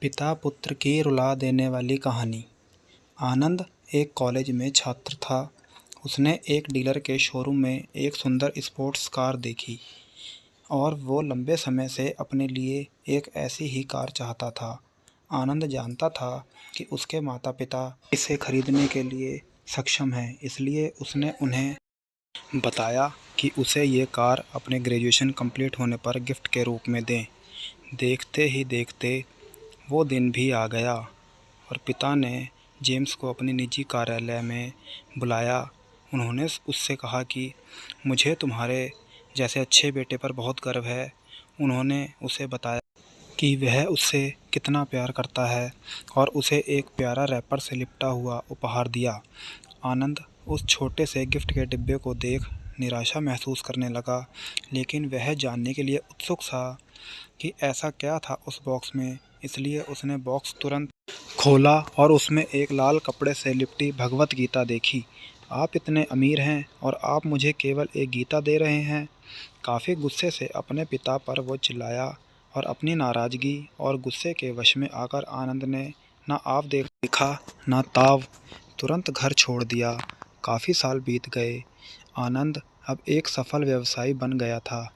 पिता पुत्र की रुला देने वाली कहानी। आनंद एक कॉलेज में छात्र था। उसने एक डीलर के शोरूम में एक सुंदर स्पोर्ट्स कार देखी और वो लंबे समय से अपने लिए एक ऐसी ही कार चाहता था। आनंद जानता था कि उसके माता पिता इसे खरीदने के लिए सक्षम हैं, इसलिए उसने उन्हें बताया कि उसे ये कार अपने ग्रेजुएशन कंप्लीट होने पर गिफ्ट के रूप में दें। देखते ही देखते वो दिन भी आ गया और पिता ने जेम्स को अपने निजी कार्यालय में बुलाया। उन्होंने उससे कहा कि मुझे तुम्हारे जैसे अच्छे बेटे पर बहुत गर्व है। उन्होंने उसे बताया कि वह उससे कितना प्यार करता है और उसे एक प्यारा रैपर से लिपटा हुआ उपहार दिया। आनंद उस छोटे से गिफ्ट के डिब्बे को देख निराशा महसूस करने लगा, लेकिन वह जानने के लिए उत्सुक था कि ऐसा क्या था उस बॉक्स में। इसलिए उसने बॉक्स तुरंत खोला और उसमें एक लाल कपड़े से लिपटी भगवत गीता देखी। आप इतने अमीर हैं और आप मुझे केवल एक गीता दे रहे हैं। काफ़ी गुस्से से अपने पिता पर वो चिल्लाया और अपनी नाराज़गी और गुस्से के वश में आकर आनंद ने ना आप देखा ना ताव, तुरंत घर छोड़ दिया। काफ़ी साल बीत गए। आनंद अब एक सफल व्यवसायी बन गया था।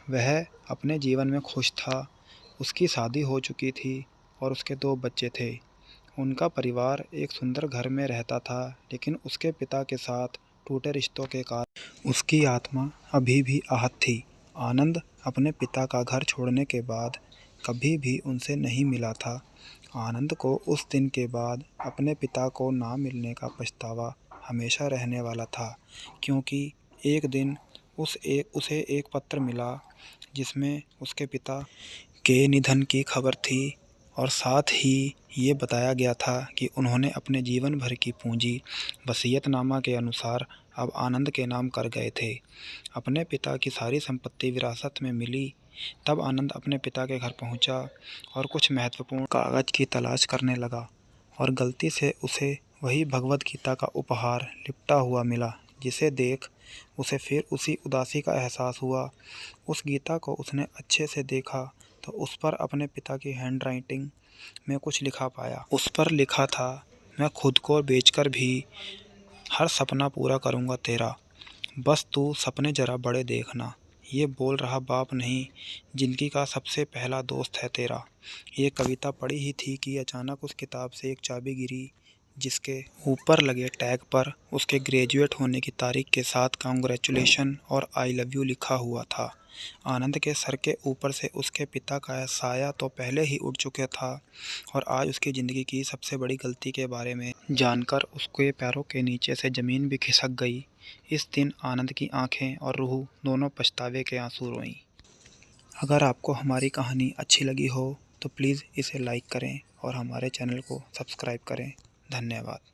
वह अपने जीवन में खुश था। उसकी शादी हो चुकी थी और उसके 2 बच्चे थे। उनका परिवार एक सुंदर घर में रहता था, लेकिन उसके पिता के साथ टूटे रिश्तों के कारण उसकी आत्मा अभी भी आहत थी। आनंद अपने पिता का घर छोड़ने के बाद कभी भी उनसे नहीं मिला था। आनंद को उस दिन के बाद अपने पिता को ना मिलने का पछतावा हमेशा रहने वाला था, क्योंकि एक दिन उसे एक पत्र मिला जिसमें उसके पिता के निधन की खबर थी और साथ ही ये बताया गया था कि उन्होंने अपने जीवन भर की पूंजी वसीयतनामा के अनुसार अब आनंद के नाम कर गए थे। अपने पिता की सारी संपत्ति विरासत में मिली। तब आनंद अपने पिता के घर पहुंचा और कुछ महत्वपूर्ण कागज़ की तलाश करने लगा और गलती से उसे वही भगवत गीता का उपहार लिपटा हुआ मिला, जिसे देख उसे फिर उसी उदासी का एहसास हुआ। उस गीता को उसने अच्छे से देखा तो उस पर अपने पिता की हैंडराइटिंग में कुछ लिखा पाया। उस पर लिखा था, मैं खुद को बेचकर भी हर सपना पूरा करूँगा तेरा, बस तू सपने ज़रा बड़े देखना। ये बोल रहा बाप नहीं, जिंदगी का सबसे पहला दोस्त है तेरा। ये कविता पढ़ी ही थी कि अचानक उस किताब से एक चाबी गिरी, जिसके ऊपर लगे टैग पर उसके ग्रेजुएट होने की तारीख के साथ कांग्रेचुलेशन और आई लव यू लिखा हुआ था। आनंद के सर के ऊपर से उसके पिता का साया तो पहले ही उड़ चुका था और आज उसकी ज़िंदगी की सबसे बड़ी गलती के बारे में जानकर उसके पैरों के नीचे से ज़मीन भी खिसक गई। इस दिन आनंद की आंखें और रूह दोनों पछतावे के आंसू रोईं। अगर आपको हमारी कहानी अच्छी लगी हो तो प्लीज़ इसे लाइक करें और हमारे चैनल को सब्सक्राइब करें। धन्यवाद।